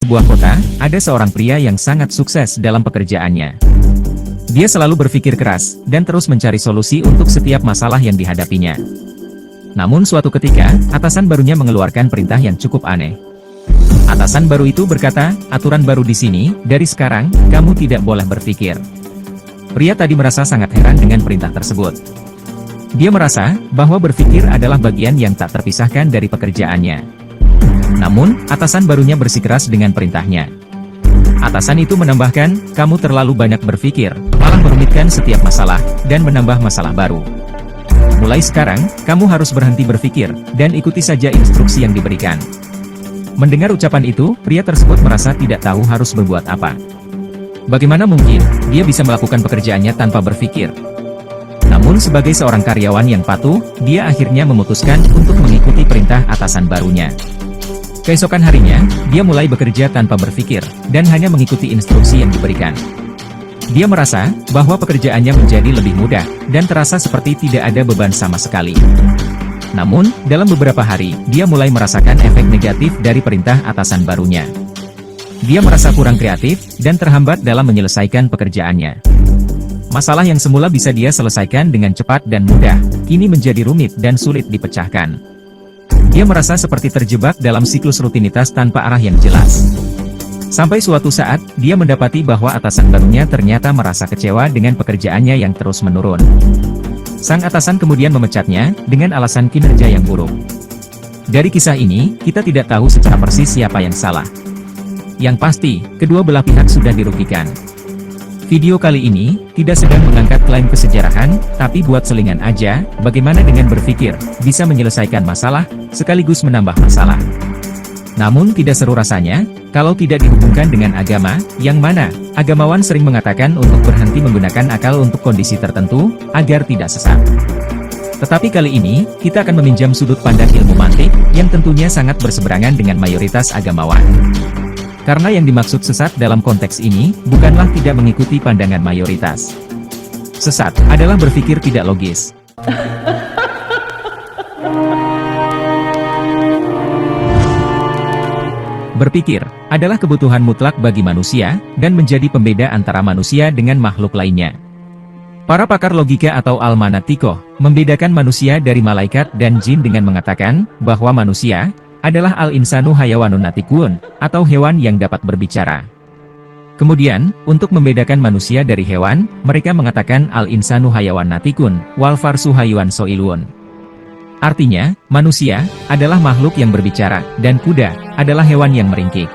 Sebuah kota, ada seorang pria yang sangat sukses dalam pekerjaannya. Dia selalu berpikir keras, dan terus mencari solusi untuk setiap masalah yang dihadapinya. Namun suatu ketika, atasan barunya mengeluarkan perintah yang cukup aneh. Atasan baru itu berkata, aturan baru di sini, dari sekarang, kamu tidak boleh berpikir. Pria tadi merasa sangat heran dengan perintah tersebut. Dia merasa, bahwa berpikir adalah bagian yang tak terpisahkan dari pekerjaannya. Namun, atasan barunya bersikeras dengan perintahnya. Atasan itu menambahkan, kamu terlalu banyak berpikir, malah merumitkan setiap masalah, dan menambah masalah baru. Mulai sekarang, kamu harus berhenti berpikir, dan ikuti saja instruksi yang diberikan. Mendengar ucapan itu, pria tersebut merasa tidak tahu harus berbuat apa. Bagaimana mungkin, dia bisa melakukan pekerjaannya tanpa berpikir? Namun sebagai seorang karyawan yang patuh, dia akhirnya memutuskan untuk mengikuti perintah atasan barunya. Keesokan harinya, dia mulai bekerja tanpa berpikir, dan hanya mengikuti instruksi yang diberikan. Dia merasa, bahwa pekerjaannya menjadi lebih mudah, dan terasa seperti tidak ada beban sama sekali. Namun, dalam beberapa hari, dia mulai merasakan efek negatif dari perintah atasan barunya. Dia merasa kurang kreatif, dan terhambat dalam menyelesaikan pekerjaannya. Masalah yang semula bisa dia selesaikan dengan cepat dan mudah, kini menjadi rumit dan sulit dipecahkan. Dia merasa seperti terjebak dalam siklus rutinitas tanpa arah yang jelas. Sampai suatu saat, dia mendapati bahwa atasan barunya ternyata merasa kecewa dengan pekerjaannya yang terus menurun. Sang atasan kemudian memecatnya, dengan alasan kinerja yang buruk. Dari kisah ini, kita tidak tahu secara persis siapa yang salah. Yang pasti, kedua belah pihak sudah dirugikan. Video kali ini, tidak sedang mengangkat klaim kesejarahan, tapi buat selingan aja, bagaimana dengan berpikir, bisa menyelesaikan masalah, sekaligus menambah masalah. Namun tidak seru rasanya, kalau tidak dihubungkan dengan agama, yang mana, agamawan sering mengatakan untuk berhenti menggunakan akal untuk kondisi tertentu, agar tidak sesat. Tetapi kali ini, kita akan meminjam sudut pandang ilmu mantik, yang tentunya sangat berseberangan dengan mayoritas agamawan. Karena yang dimaksud sesat dalam konteks ini, bukanlah tidak mengikuti pandangan mayoritas. Sesat, adalah berpikir tidak logis. Berpikir, adalah kebutuhan mutlak bagi manusia, dan menjadi pembeda antara manusia dengan makhluk lainnya. Para pakar logika atau al-manatikoh, membedakan manusia dari malaikat dan jin dengan mengatakan, bahwa manusia adalah al-insanu hayawanun natikun, atau hewan yang dapat berbicara. Kemudian, untuk membedakan manusia dari hewan, mereka mengatakan al-insanu hayawan natikun, wal farsu haywan soilun. Artinya, manusia adalah makhluk yang berbicara, dan kuda adalah hewan yang meringkik.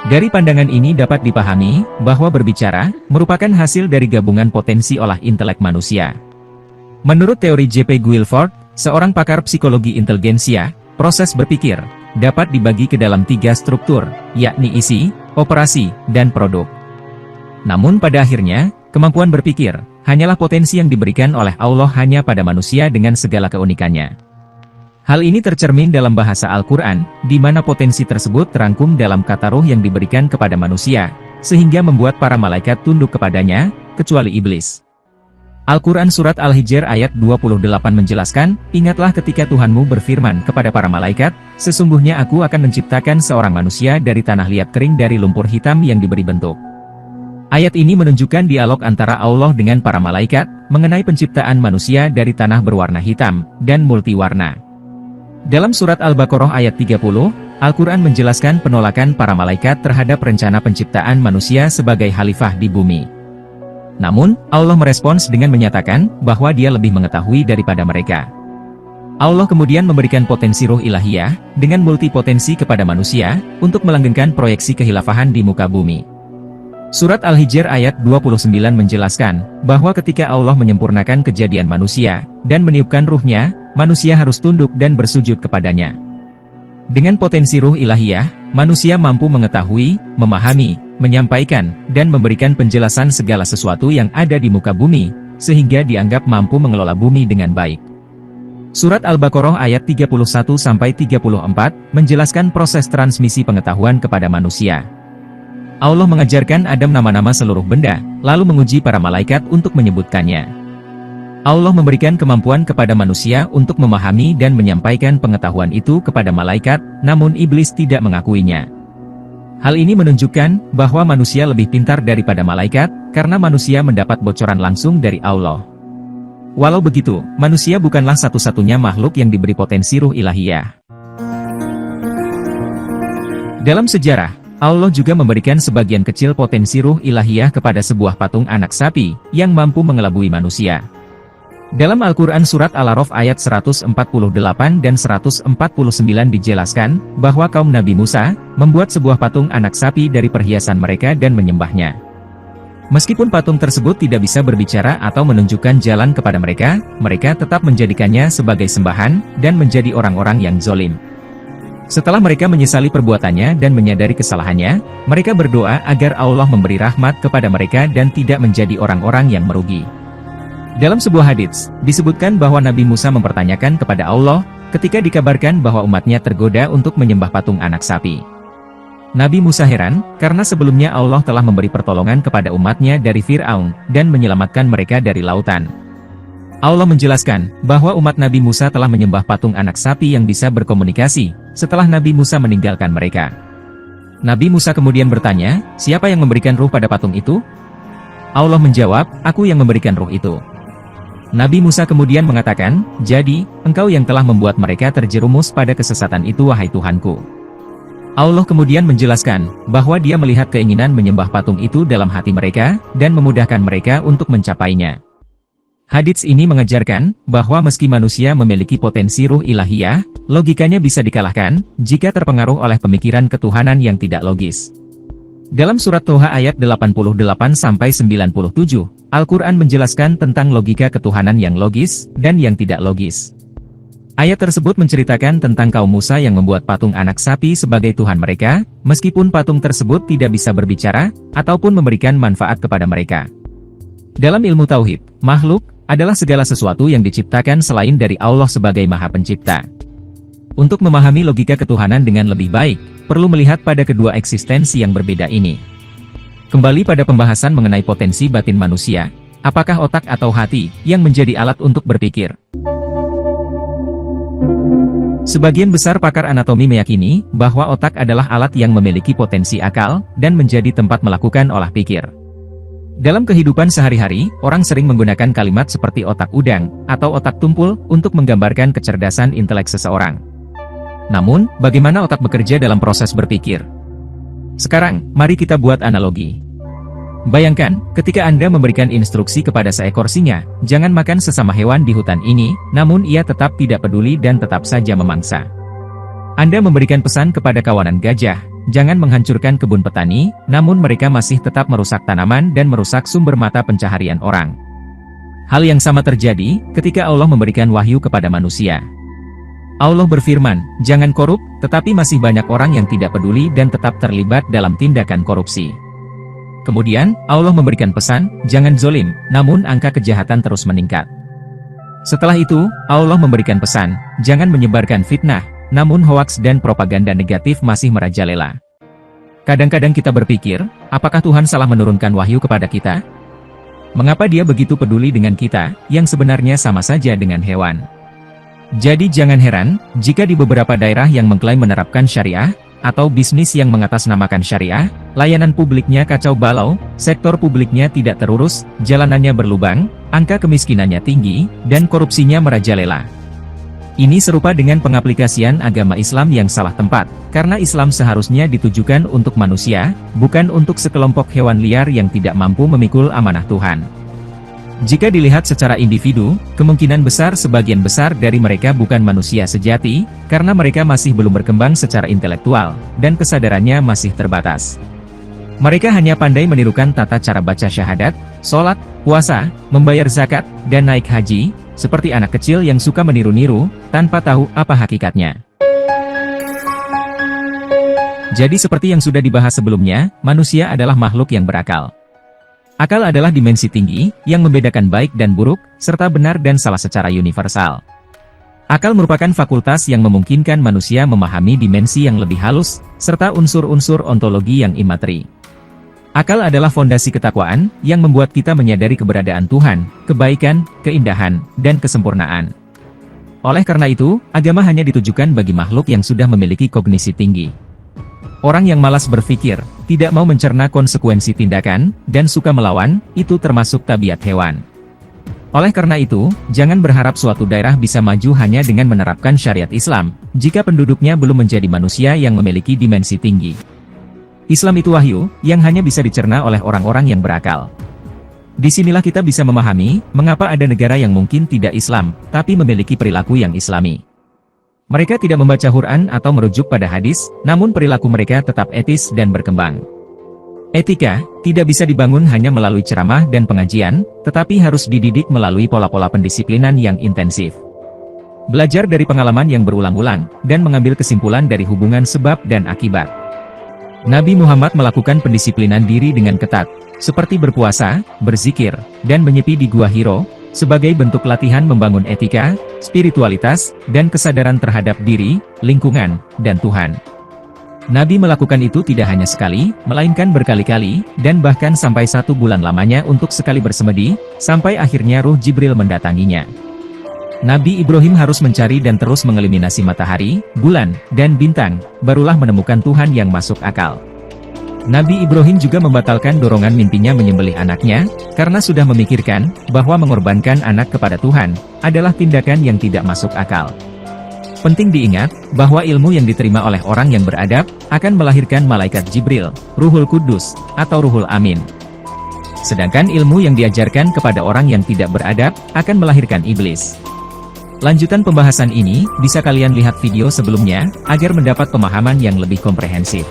Dari pandangan ini dapat dipahami, bahwa berbicara merupakan hasil dari gabungan potensi olah intelek manusia. Menurut teori J.P. Guilford, seorang pakar psikologi inteligensia, proses berpikir dapat dibagi ke dalam 3 struktur, yakni isi, operasi, dan produk. Namun pada akhirnya, kemampuan berpikir hanyalah potensi yang diberikan oleh Allah hanya pada manusia dengan segala keunikannya. Hal ini tercermin dalam bahasa Al-Quran, di mana potensi tersebut terangkum dalam kata ruh yang diberikan kepada manusia, sehingga membuat para malaikat tunduk kepadanya, kecuali iblis. Al-Quran Surat Al-Hijr ayat 28 menjelaskan, ingatlah ketika Tuhanmu berfirman kepada para malaikat, sesungguhnya aku akan menciptakan seorang manusia dari tanah liat kering dari lumpur hitam yang diberi bentuk. Ayat ini menunjukkan dialog antara Allah dengan para malaikat, mengenai penciptaan manusia dari tanah berwarna hitam, dan multiwarna. Dalam Surat Al-Baqarah ayat 30, Al-Quran menjelaskan penolakan para malaikat terhadap rencana penciptaan manusia sebagai khalifah di bumi. Namun, Allah merespons dengan menyatakan, bahwa dia lebih mengetahui daripada mereka. Allah kemudian memberikan potensi ruh ilahiyah, dengan multipotensi kepada manusia, untuk melanggengkan proyeksi kehilafahan di muka bumi. Surat Al-Hijr ayat 29 menjelaskan, bahwa ketika Allah menyempurnakan kejadian manusia, dan meniupkan ruhnya, manusia harus tunduk dan bersujud kepadanya. Dengan potensi ruh ilahiyah, manusia mampu mengetahui, memahami, menyampaikan, dan memberikan penjelasan segala sesuatu yang ada di muka bumi, sehingga dianggap mampu mengelola bumi dengan baik. Surat Al-Baqarah ayat 31-34, menjelaskan proses transmisi pengetahuan kepada manusia. Allah mengajarkan Adam nama-nama seluruh benda, lalu menguji para malaikat untuk menyebutkannya. Allah memberikan kemampuan kepada manusia untuk memahami dan menyampaikan pengetahuan itu kepada malaikat, namun iblis tidak mengakuinya. Hal ini menunjukkan bahwa manusia lebih pintar daripada malaikat, karena manusia mendapat bocoran langsung dari Allah. Walau begitu, manusia bukanlah satu-satunya makhluk yang diberi potensi ruh ilahiyah. Dalam sejarah, Allah juga memberikan sebagian kecil potensi ruh ilahiyah kepada sebuah patung anak sapi, yang mampu mengelabui manusia. Dalam Al-Quran Surat Al-A'raf ayat 148 dan 149 dijelaskan, bahwa kaum Nabi Musa, membuat sebuah patung anak sapi dari perhiasan mereka dan menyembahnya. Meskipun patung tersebut tidak bisa berbicara atau menunjukkan jalan kepada mereka, mereka tetap menjadikannya sebagai sembahan, dan menjadi orang-orang yang zalim. Setelah mereka menyesali perbuatannya dan menyadari kesalahannya, mereka berdoa agar Allah memberi rahmat kepada mereka dan tidak menjadi orang-orang yang merugi. Dalam sebuah hadits, disebutkan bahwa Nabi Musa mempertanyakan kepada Allah, ketika dikabarkan bahwa umatnya tergoda untuk menyembah patung anak sapi. Nabi Musa heran, karena sebelumnya Allah telah memberi pertolongan kepada umatnya dari Fir'aun, dan menyelamatkan mereka dari lautan. Allah menjelaskan, bahwa umat Nabi Musa telah menyembah patung anak sapi yang bisa berkomunikasi, setelah Nabi Musa meninggalkan mereka. Nabi Musa kemudian bertanya, siapa yang memberikan ruh pada patung itu? Allah menjawab, aku yang memberikan ruh itu. Nabi Musa kemudian mengatakan, jadi, engkau yang telah membuat mereka terjerumus pada kesesatan itu wahai Tuhanku. Allah kemudian menjelaskan, bahwa dia melihat keinginan menyembah patung itu dalam hati mereka, dan memudahkan mereka untuk mencapainya. Hadits ini mengajarkan, bahwa meski manusia memiliki potensi ruh ilahiyah, logikanya bisa dikalahkan, jika terpengaruh oleh pemikiran ketuhanan yang tidak logis. Dalam surat Toha ayat 88-97, Al-Quran menjelaskan tentang logika ketuhanan yang logis, dan yang tidak logis. Ayat tersebut menceritakan tentang kaum Musa yang membuat patung anak sapi sebagai Tuhan mereka, meskipun patung tersebut tidak bisa berbicara, ataupun memberikan manfaat kepada mereka. Dalam ilmu Tauhid, makhluk adalah segala sesuatu yang diciptakan selain dari Allah sebagai Maha Pencipta. Untuk memahami logika ketuhanan dengan lebih baik, perlu melihat pada kedua eksistensi yang berbeda ini. Kembali pada pembahasan mengenai potensi batin manusia, apakah otak atau hati yang menjadi alat untuk berpikir? Sebagian besar pakar anatomi meyakini bahwa otak adalah alat yang memiliki potensi akal dan menjadi tempat melakukan olah pikir. Dalam kehidupan sehari-hari, orang sering menggunakan kalimat seperti otak udang atau otak tumpul untuk menggambarkan kecerdasan intelek seseorang. Namun, bagaimana otak bekerja dalam proses berpikir? Sekarang, mari kita buat analogi. Bayangkan, ketika Anda memberikan instruksi kepada seekor singa, jangan makan sesama hewan di hutan ini, namun ia tetap tidak peduli dan tetap saja memangsa. Anda memberikan pesan kepada kawanan gajah, jangan menghancurkan kebun petani, namun mereka masih tetap merusak tanaman dan merusak sumber mata pencaharian orang. Hal yang sama terjadi ketika Allah memberikan wahyu kepada manusia. Allah berfirman, jangan korup, tetapi masih banyak orang yang tidak peduli dan tetap terlibat dalam tindakan korupsi. Kemudian, Allah memberikan pesan, jangan zolim, namun angka kejahatan terus meningkat. Setelah itu, Allah memberikan pesan, jangan menyebarkan fitnah, namun hoaks dan propaganda negatif masih merajalela. Kadang-kadang kita berpikir, apakah Tuhan salah menurunkan wahyu kepada kita? Mengapa Dia begitu peduli dengan kita, yang sebenarnya sama saja dengan hewan? Jadi jangan heran, jika di beberapa daerah yang mengklaim menerapkan syariah, atau bisnis yang mengatasnamakan syariah, layanan publiknya kacau balau, sektor publiknya tidak terurus, jalanannya berlubang, angka kemiskinannya tinggi, dan korupsinya merajalela. Ini serupa dengan pengaplikasian agama Islam yang salah tempat, karena Islam seharusnya ditujukan untuk manusia, bukan untuk sekelompok hewan liar yang tidak mampu memikul amanah Tuhan. Jika dilihat secara individu, kemungkinan besar sebagian besar dari mereka bukan manusia sejati, karena mereka masih belum berkembang secara intelektual, dan kesadarannya masih terbatas. Mereka hanya pandai menirukan tata cara baca syahadat, sholat, puasa, membayar zakat, dan naik haji, seperti anak kecil yang suka meniru-niru, tanpa tahu apa hakikatnya. Jadi seperti yang sudah dibahas sebelumnya, manusia adalah makhluk yang berakal. Akal adalah dimensi tinggi, yang membedakan baik dan buruk, serta benar dan salah secara universal. Akal merupakan fakultas yang memungkinkan manusia memahami dimensi yang lebih halus, serta unsur-unsur ontologi yang imateri. Akal adalah fondasi ketakwaan, yang membuat kita menyadari keberadaan Tuhan, kebaikan, keindahan, dan kesempurnaan. Oleh karena itu, agama hanya ditujukan bagi makhluk yang sudah memiliki kognisi tinggi. Orang yang malas berpikir, tidak mau mencerna konsekuensi tindakan, dan suka melawan, itu termasuk tabiat hewan. Oleh karena itu, jangan berharap suatu daerah bisa maju hanya dengan menerapkan syariat Islam, jika penduduknya belum menjadi manusia yang memiliki dimensi tinggi. Islam itu wahyu, yang hanya bisa dicerna oleh orang-orang yang berakal. Disinilah kita bisa memahami, mengapa ada negara yang mungkin tidak Islam, tapi memiliki perilaku yang Islami. Mereka tidak membaca Quran atau merujuk pada hadis, namun perilaku mereka tetap etis dan berkembang. Etika tidak bisa dibangun hanya melalui ceramah dan pengajian, tetapi harus dididik melalui pola-pola pendisiplinan yang intensif. Belajar dari pengalaman yang berulang-ulang, dan mengambil kesimpulan dari hubungan sebab dan akibat. Nabi Muhammad melakukan pendisiplinan diri dengan ketat, seperti berpuasa, berzikir, dan menyepi di Gua Hiro, sebagai bentuk latihan membangun etika, spiritualitas, dan kesadaran terhadap diri, lingkungan, dan Tuhan. Nabi melakukan itu tidak hanya sekali, melainkan berkali-kali, dan bahkan sampai 1 bulan lamanya untuk sekali bersemedi, sampai akhirnya Ruh Jibril mendatanginya. Nabi Ibrahim harus mencari dan terus mengeliminasi matahari, bulan, dan bintang, barulah menemukan Tuhan yang masuk akal. Nabi Ibrahim juga membatalkan dorongan mimpinya menyembelih anaknya, karena sudah memikirkan, bahwa mengorbankan anak kepada Tuhan, adalah tindakan yang tidak masuk akal. Penting diingat, bahwa ilmu yang diterima oleh orang yang beradab, akan melahirkan malaikat Jibril, Ruhul Kudus, atau Ruhul Amin. Sedangkan ilmu yang diajarkan kepada orang yang tidak beradab, akan melahirkan iblis. Lanjutan pembahasan ini, bisa kalian lihat video sebelumnya, agar mendapat pemahaman yang lebih komprehensif.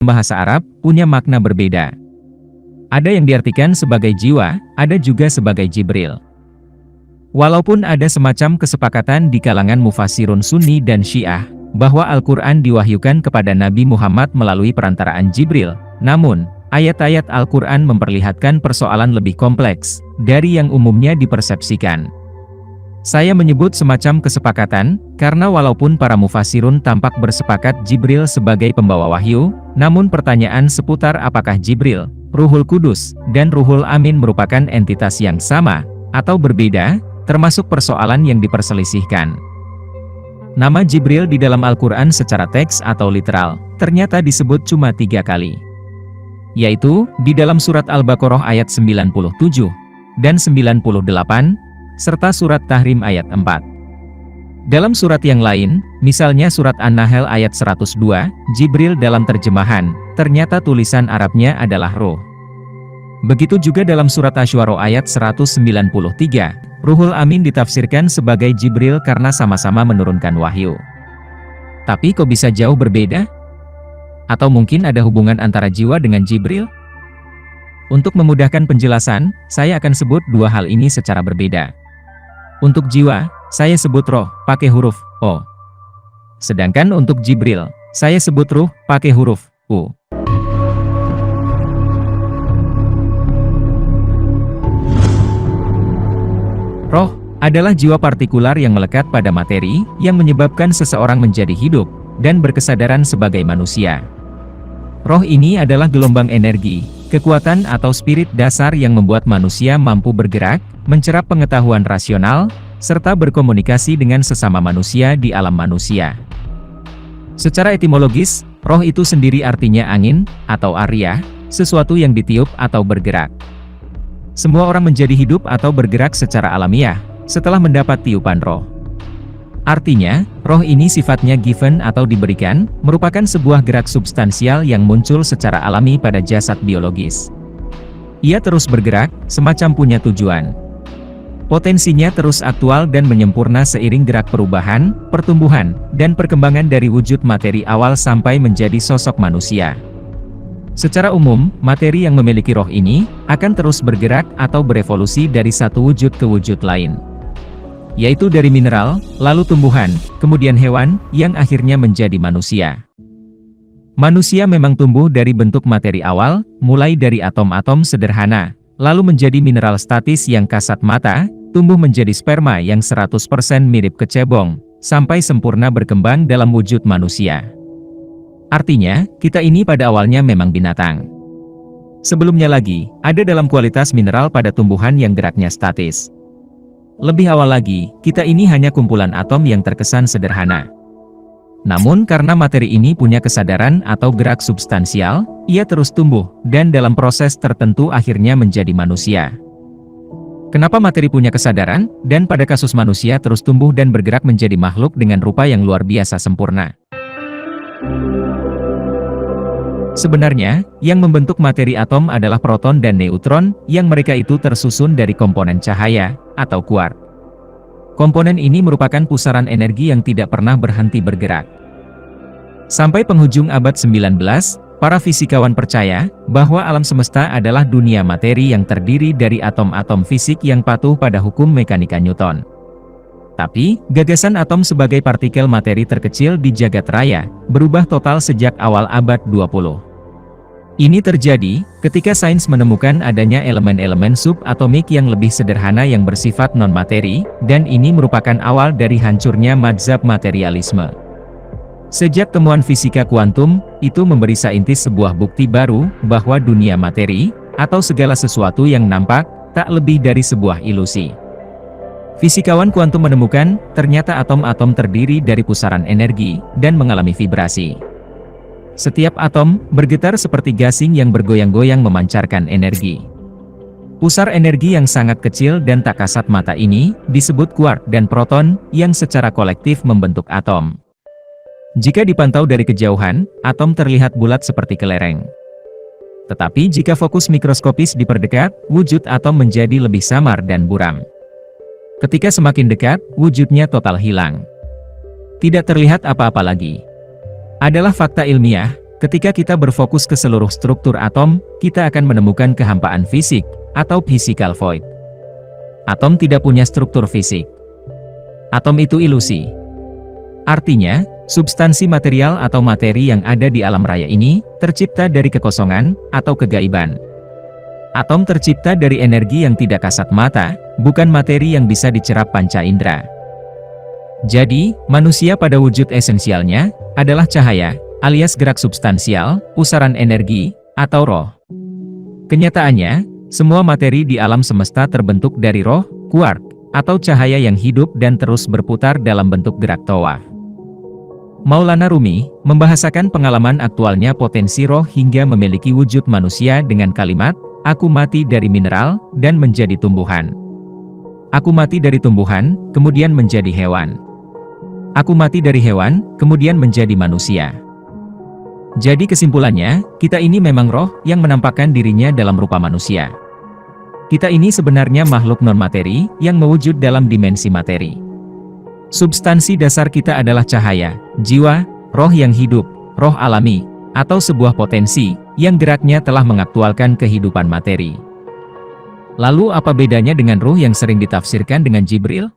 Bahasa Arab punya makna berbeda. Ada yang diartikan sebagai jiwa, ada juga sebagai Jibril. Walaupun ada semacam kesepakatan di kalangan mufassirun Sunni dan Syiah, bahwa Al-Quran diwahyukan kepada Nabi Muhammad melalui perantaraan Jibril, namun, ayat-ayat Al-Quran memperlihatkan persoalan lebih kompleks, dari yang umumnya dipersepsikan. Saya menyebut semacam kesepakatan, karena walaupun para mufassirun tampak bersepakat Jibril sebagai pembawa wahyu, namun pertanyaan seputar apakah Jibril, Ruhul Kudus, dan Ruhul Amin merupakan entitas yang sama, atau berbeda, termasuk persoalan yang diperselisihkan. Nama Jibril di dalam Al-Quran secara teks atau literal, ternyata disebut cuma 3 kali. Yaitu, di dalam surat Al-Baqarah ayat 97, dan 98, serta surat Tahrim ayat 4. Dalam surat yang lain, misalnya surat An-Nahl ayat 102, Jibril dalam terjemahan, ternyata tulisan Arabnya adalah roh. Begitu juga dalam surat Asy-Syu'ara ayat 193, Ruhul Amin ditafsirkan sebagai Jibril karena sama-sama menurunkan wahyu. Tapi kok bisa jauh berbeda? Atau mungkin ada hubungan antara jiwa dengan Jibril? Untuk memudahkan penjelasan, saya akan sebut 2 hal ini secara berbeda. Untuk jiwa, saya sebut roh, pakai huruf O. Sedangkan untuk Jibril, saya sebut ruh, pakai huruf U. Roh adalah jiwa partikular yang melekat pada materi, yang menyebabkan seseorang menjadi hidup, dan berkesadaran sebagai manusia. Roh ini adalah gelombang energi, kekuatan atau spirit dasar yang membuat manusia mampu bergerak, mencerap pengetahuan rasional, serta berkomunikasi dengan sesama manusia di alam manusia. Secara etimologis, roh itu sendiri artinya angin, atau arya, sesuatu yang ditiup atau bergerak. Semua orang menjadi hidup atau bergerak secara alamiah, setelah mendapat tiupan roh. Artinya, roh ini sifatnya given atau diberikan, merupakan sebuah gerak substansial yang muncul secara alami pada jasad biologis. Ia terus bergerak, semacam punya tujuan. Potensinya terus aktual dan menyempurna seiring gerak perubahan, pertumbuhan, dan perkembangan dari wujud materi awal sampai menjadi sosok manusia. Secara umum, materi yang memiliki roh ini, akan terus bergerak atau berevolusi dari satu wujud ke wujud lain. Yaitu dari mineral, lalu tumbuhan, kemudian hewan, yang akhirnya menjadi manusia. Manusia memang tumbuh dari bentuk materi awal, mulai dari atom-atom sederhana, lalu menjadi mineral statis yang kasat mata, tumbuh menjadi sperma yang 100% mirip kecebong, sampai sempurna berkembang dalam wujud manusia. Artinya, kita ini pada awalnya memang binatang. Sebelumnya lagi, ada dalam kualitas mineral pada tumbuhan yang geraknya statis. Lebih awal lagi, kita ini hanya kumpulan atom yang terkesan sederhana. Namun karena materi ini punya kesadaran atau gerak substansial, ia terus tumbuh, dan dalam proses tertentu akhirnya menjadi manusia. Kenapa materi punya kesadaran, dan pada kasus manusia terus tumbuh dan bergerak menjadi makhluk dengan rupa yang luar biasa sempurna? Sebenarnya, yang membentuk materi atom adalah proton dan neutron, yang mereka itu tersusun dari komponen cahaya, atau quark. Komponen ini merupakan pusaran energi yang tidak pernah berhenti bergerak. Sampai penghujung abad 19, para fisikawan percaya bahwa alam semesta adalah dunia materi yang terdiri dari atom-atom fisik yang patuh pada hukum mekanika Newton. Tapi, gagasan atom sebagai partikel materi terkecil di jagat raya, berubah total sejak awal abad 20. Ini terjadi, ketika sains menemukan adanya elemen-elemen subatomik yang lebih sederhana yang bersifat non-materi, dan ini merupakan awal dari hancurnya mazhab materialisme. Sejak temuan fisika kuantum, itu memberi saintis sebuah bukti baru, bahwa dunia materi, atau segala sesuatu yang nampak, tak lebih dari sebuah ilusi. Fisikawan kuantum menemukan, ternyata atom-atom terdiri dari pusaran energi, dan mengalami vibrasi. Setiap atom, bergetar seperti gasing yang bergoyang-goyang memancarkan energi. Pusar energi yang sangat kecil dan tak kasat mata ini, disebut quark dan proton, yang secara kolektif membentuk atom. Jika dipantau dari kejauhan, atom terlihat bulat seperti kelereng. Tetapi jika fokus mikroskopis diperdekat, wujud atom menjadi lebih samar dan buram. Ketika semakin dekat, wujudnya total hilang. Tidak terlihat apa-apa lagi. Adalah fakta ilmiah, ketika kita berfokus ke seluruh struktur atom, kita akan menemukan kehampaan fisik, atau physical void. Atom tidak punya struktur fisik. Atom itu ilusi. Artinya, substansi material atau materi yang ada di alam raya ini, tercipta dari kekosongan, atau kegaiban. Atom tercipta dari energi yang tidak kasat mata, bukan materi yang bisa dicerap panca indera. Jadi, manusia pada wujud esensialnya, adalah cahaya, alias gerak substansial, pusaran energi, atau roh. Kenyataannya, semua materi di alam semesta terbentuk dari roh, quark, atau cahaya yang hidup dan terus berputar dalam bentuk gerak tawaf. Maulana Rumi, membahasakan pengalaman aktualnya potensi roh hingga memiliki wujud manusia dengan kalimat, "Aku mati dari mineral, dan menjadi tumbuhan. Aku mati dari tumbuhan, kemudian menjadi hewan. Aku mati dari hewan, kemudian menjadi manusia." Jadi kesimpulannya, kita ini memang roh yang menampakkan dirinya dalam rupa manusia. Kita ini sebenarnya makhluk non-materi yang mewujud dalam dimensi materi. Substansi dasar kita adalah cahaya, jiwa, roh yang hidup, roh alami, atau sebuah potensi yang geraknya telah mengaktualkan kehidupan materi. Lalu apa bedanya dengan ruh yang sering ditafsirkan dengan Jibril?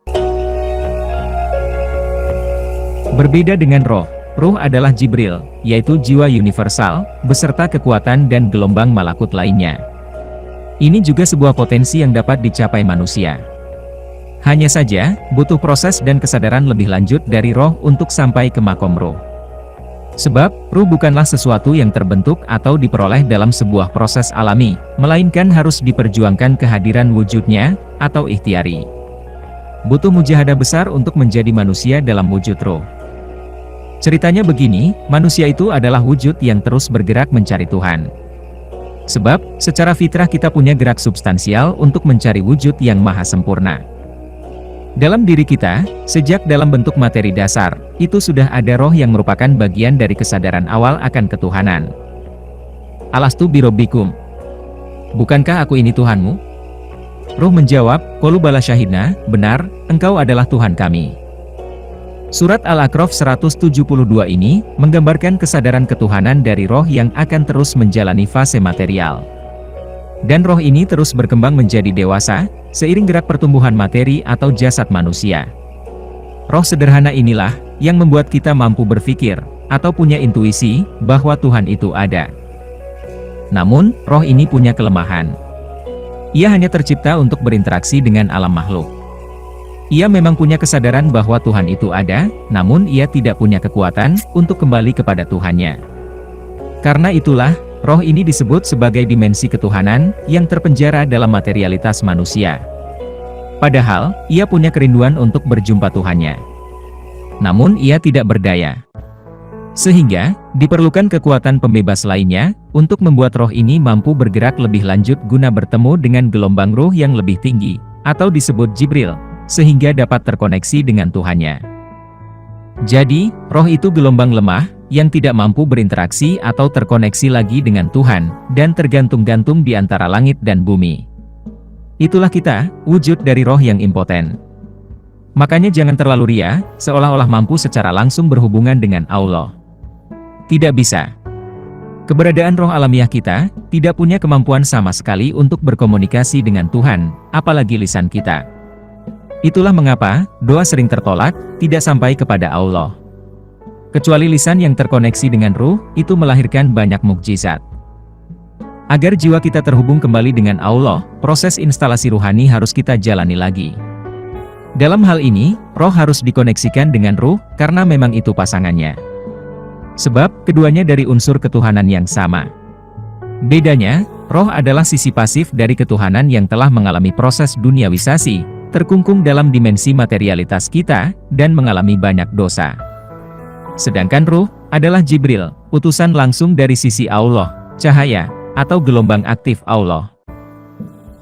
Berbeda dengan roh, ruh adalah Jibril, yaitu jiwa universal, beserta kekuatan dan gelombang malakut lainnya. Ini juga sebuah potensi yang dapat dicapai manusia. Hanya saja, butuh proses dan kesadaran lebih lanjut dari roh untuk sampai ke makom ruh. Sebab, ruh bukanlah sesuatu yang terbentuk atau diperoleh dalam sebuah proses alami, melainkan harus diperjuangkan kehadiran wujudnya, atau ikhtiari. Butuh mujahadah besar untuk menjadi manusia dalam wujud ruh. Ceritanya begini, manusia itu adalah wujud yang terus bergerak mencari Tuhan. Sebab, secara fitrah kita punya gerak substansial untuk mencari wujud yang maha sempurna. Dalam diri kita, sejak dalam bentuk materi dasar, itu sudah ada roh yang merupakan bagian dari kesadaran awal akan ketuhanan. Alastu birobbikum. Bukankah aku ini Tuhanmu? Ruh menjawab, Qalu bala syahidna, benar, engkau adalah Tuhan kami. Surat Al-A'raf 172 ini, menggambarkan kesadaran ketuhanan dari roh yang akan terus menjalani fase material. Dan roh ini terus berkembang menjadi dewasa, seiring gerak pertumbuhan materi atau jasad manusia. Roh sederhana inilah, yang membuat kita mampu berpikir, atau punya intuisi, bahwa Tuhan itu ada. Namun, roh ini punya kelemahan. Ia hanya tercipta untuk berinteraksi dengan alam makhluk. Ia memang punya kesadaran bahwa Tuhan itu ada, namun ia tidak punya kekuatan untuk kembali kepada Tuhannya. Karena itulah, roh ini disebut sebagai dimensi ketuhanan yang terpenjara dalam materialitas manusia. Padahal, ia punya kerinduan untuk berjumpa Tuhannya. Namun ia tidak berdaya. Sehingga, diperlukan kekuatan pembebas lainnya, untuk membuat roh ini mampu bergerak lebih lanjut guna bertemu dengan gelombang ruh yang lebih tinggi, atau disebut Jibril, sehingga dapat terkoneksi dengan Tuhannya. Jadi, roh itu gelombang lemah, yang tidak mampu berinteraksi atau terkoneksi lagi dengan Tuhan, dan tergantung-gantung di antara langit dan bumi. Itulah kita, wujud dari roh yang impoten. Makanya jangan terlalu ria, seolah-olah mampu secara langsung berhubungan dengan Allah. Tidak bisa. Keberadaan roh alamiah kita, tidak punya kemampuan sama sekali untuk berkomunikasi dengan Tuhan, apalagi lisan kita. Itulah mengapa, doa sering tertolak, tidak sampai kepada Allah. Kecuali lisan yang terkoneksi dengan ruh, itu melahirkan banyak mukjizat. Agar jiwa kita terhubung kembali dengan Allah, proses instalasi ruhani harus kita jalani lagi. Dalam hal ini, roh harus dikoneksikan dengan ruh, karena memang itu pasangannya. Sebab, keduanya dari unsur ketuhanan yang sama. Bedanya, roh adalah sisi pasif dari ketuhanan yang telah mengalami proses duniawisasi, terkungkung dalam dimensi materialitas kita, dan mengalami banyak dosa. Sedangkan ruh, adalah Jibril, utusan langsung dari sisi Allah, cahaya, atau gelombang aktif Allah.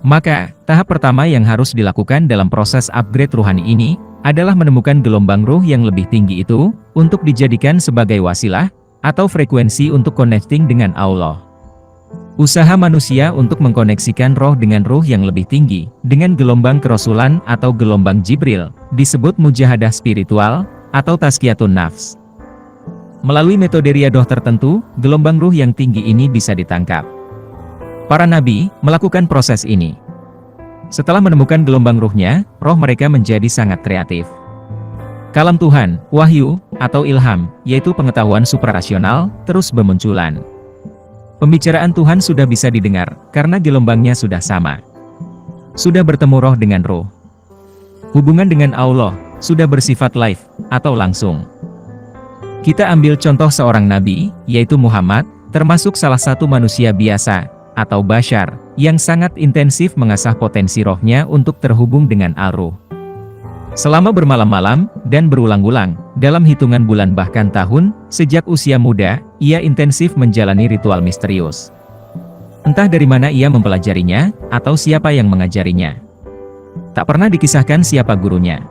Maka, tahap pertama yang harus dilakukan dalam proses upgrade ruhani ini, adalah menemukan gelombang ruh yang lebih tinggi itu, untuk dijadikan sebagai wasilah, atau frekuensi untuk connecting dengan Allah. Usaha manusia untuk mengkoneksikan roh dengan ruh yang lebih tinggi, dengan gelombang kerasulan atau gelombang Jibril, disebut mujahadah spiritual, atau tazkiyatun nafs. Melalui metode riyadoh tertentu, gelombang ruh yang tinggi ini bisa ditangkap. Para nabi melakukan proses ini. Setelah menemukan gelombang ruhnya, roh mereka menjadi sangat kreatif. Kalam Tuhan, wahyu, atau ilham, yaitu pengetahuan suprarasional, terus bermunculan. Pembicaraan Tuhan sudah bisa didengar, karena gelombangnya sudah sama. Sudah bertemu roh dengan roh. Hubungan dengan Allah, sudah bersifat live, atau langsung. Kita ambil contoh seorang nabi, yaitu Muhammad, termasuk salah satu manusia biasa, atau bashar, yang sangat intensif mengasah potensi rohnya untuk terhubung dengan al-ruh. Selama bermalam-malam, dan berulang-ulang, dalam hitungan bulan bahkan tahun, sejak usia muda, ia intensif menjalani ritual misterius. Entah dari mana ia mempelajarinya, atau siapa yang mengajarinya. Tak pernah dikisahkan siapa gurunya.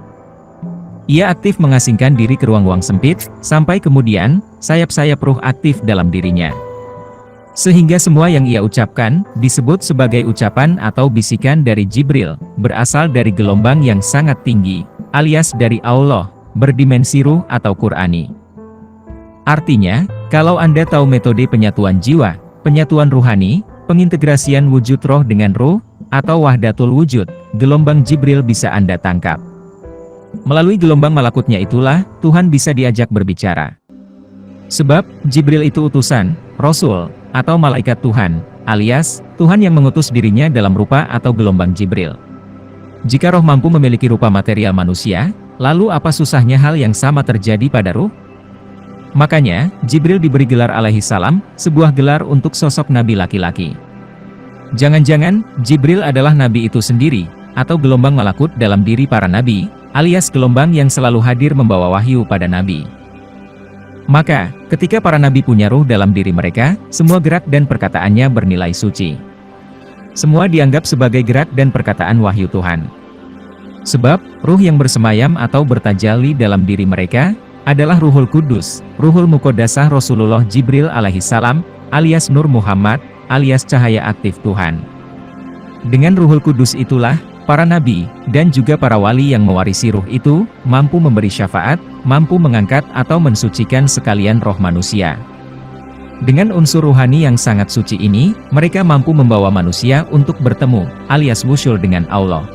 Ia aktif mengasingkan diri ke ruang-ruang sempit, sampai kemudian, sayap-sayap ruh aktif dalam dirinya. Sehingga semua yang ia ucapkan, disebut sebagai ucapan atau bisikan dari Jibril, berasal dari gelombang yang sangat tinggi, alias dari Allah, berdimensi ruh atau Qur'ani. Artinya, kalau Anda tahu metode penyatuan jiwa, penyatuan ruhani, pengintegrasian wujud roh dengan ruh, atau wahdatul wujud, gelombang Jibril bisa Anda tangkap. Melalui gelombang malakutnya itulah, Tuhan bisa diajak berbicara. Sebab, Jibril itu utusan, Rasul, atau malaikat Tuhan, alias, Tuhan yang mengutus dirinya dalam rupa atau gelombang Jibril. Jika roh mampu memiliki rupa material manusia, lalu apa susahnya hal yang sama terjadi pada ruh? Makanya, Jibril diberi gelar alaihi salam, sebuah gelar untuk sosok nabi laki-laki. Jangan-jangan, Jibril adalah nabi itu sendiri, atau gelombang malakut dalam diri para nabi, alias gelombang yang selalu hadir membawa wahyu pada nabi. Maka, ketika para nabi punya ruh dalam diri mereka, semua gerak dan perkataannya bernilai suci. Semua dianggap sebagai gerak dan perkataan wahyu Tuhan. Sebab, ruh yang bersemayam atau bertajalli dalam diri mereka, adalah Ruhul Kudus, Ruhul Muqaddasah Rasulullah Jibril alaihi salam, alias Nur Muhammad, alias cahaya aktif Tuhan. Dengan Ruhul Kudus itulah, para nabi, dan juga para wali yang mewarisi ruh itu, mampu memberi syafaat, mampu mengangkat atau mensucikan sekalian roh manusia. Dengan unsur ruhani yang sangat suci ini, mereka mampu membawa manusia untuk bertemu, alias wusul dengan Allah.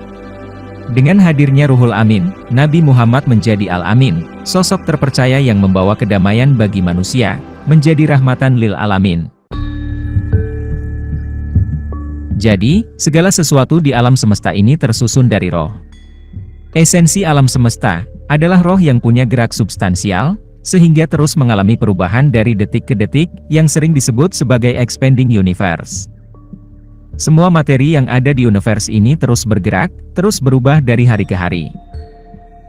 Dengan hadirnya Ruhul Amin, Nabi Muhammad menjadi Al-Amin, sosok terpercaya yang membawa kedamaian bagi manusia, menjadi rahmatan lil alamin. Jadi, segala sesuatu di alam semesta ini tersusun dari roh. Esensi alam semesta adalah roh yang punya gerak substansial, sehingga terus mengalami perubahan dari detik ke detik, yang sering disebut sebagai expanding universe. Semua materi yang ada di universe ini terus bergerak, terus berubah dari hari ke hari.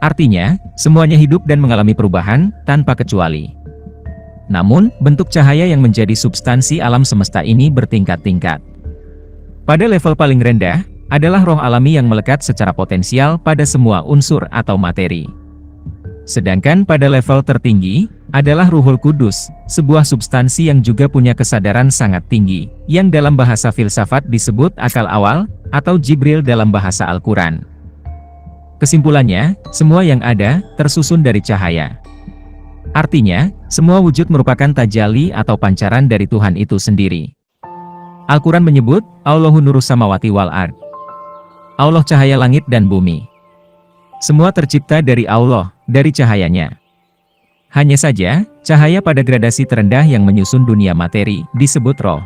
Artinya, semuanya hidup dan mengalami perubahan, tanpa kecuali. Namun, bentuk cahaya yang menjadi substansi alam semesta ini bertingkat-tingkat. Pada level paling rendah, adalah roh alami yang melekat secara potensial pada semua unsur atau materi. Sedangkan pada level tertinggi, adalah Ruhul Kudus, sebuah substansi yang juga punya kesadaran sangat tinggi, yang dalam bahasa filsafat disebut akal awal, atau Jibril dalam bahasa Al-Quran. Kesimpulannya, semua yang ada, tersusun dari cahaya. Artinya, semua wujud merupakan tajalli atau pancaran dari Tuhan itu sendiri. Al-Quran menyebut, Allahu nurus samawati wal ard. Allah cahaya langit dan bumi. Semua tercipta dari Allah, dari cahayanya. Hanya saja, cahaya pada gradasi terendah yang menyusun dunia materi, disebut roh.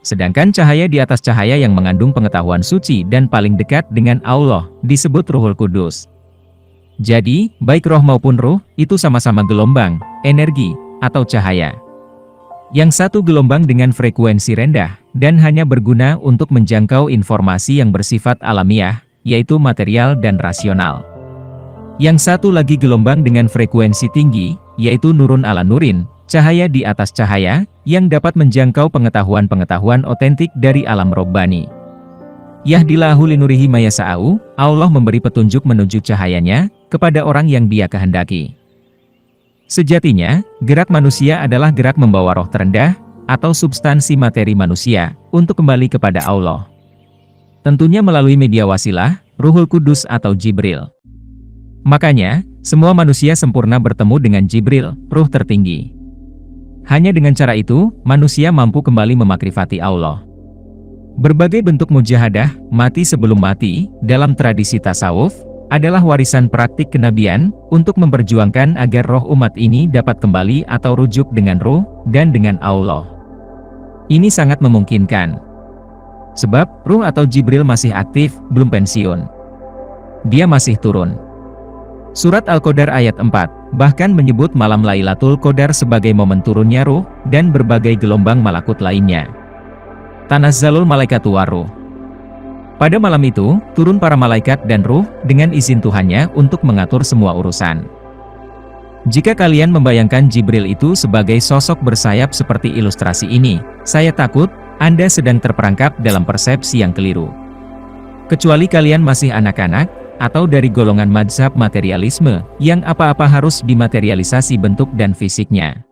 Sedangkan cahaya di atas cahaya yang mengandung pengetahuan suci dan paling dekat dengan Allah, disebut Ruhul Kudus. Jadi, baik roh maupun ruh, itu sama-sama gelombang, energi, atau cahaya. Yang satu gelombang dengan frekuensi rendah, dan hanya berguna untuk menjangkau informasi yang bersifat alamiah, yaitu material dan rasional. Yang satu lagi gelombang dengan frekuensi tinggi, yaitu nurun ala nurin, cahaya di atas cahaya, yang dapat menjangkau pengetahuan-pengetahuan otentik dari alam robbani. Yahdillahu linurihi mayasa'u, Allah memberi petunjuk menuju cahayanya, kepada orang yang Dia kehendaki. Sejatinya, gerak manusia adalah gerak membawa roh terendah, atau substansi materi manusia, untuk kembali kepada Allah. Tentunya melalui media wasilah, Ruhul Kudus atau Jibril. Makanya, semua manusia sempurna bertemu dengan Jibril, ruh tertinggi. Hanya dengan cara itu, manusia mampu kembali memakrifati Allah. Berbagai bentuk mujahadah, mati sebelum mati, dalam tradisi tasawuf, adalah warisan praktik kenabian, untuk memperjuangkan agar roh umat ini dapat kembali atau rujuk dengan ruh, dan dengan Allah. Ini sangat memungkinkan. Sebab, ruh atau Jibril masih aktif, belum pensiun. Dia masih turun. Surat Al-Qadar ayat 4, bahkan menyebut malam Lailatul Qadar sebagai momen turunnya ruh, dan berbagai gelombang malakut lainnya. Tanazzalul malaikatu waruh. Pada malam itu, turun para malaikat dan ruh, dengan izin Tuhannya untuk mengatur semua urusan. Jika kalian membayangkan Jibril itu sebagai sosok bersayap seperti ilustrasi ini, saya takut, Anda sedang terperangkap dalam persepsi yang keliru. Kecuali kalian masih anak-anak, atau dari golongan mazhab materialisme, yang apa-apa harus dimaterialisasi bentuk dan fisiknya.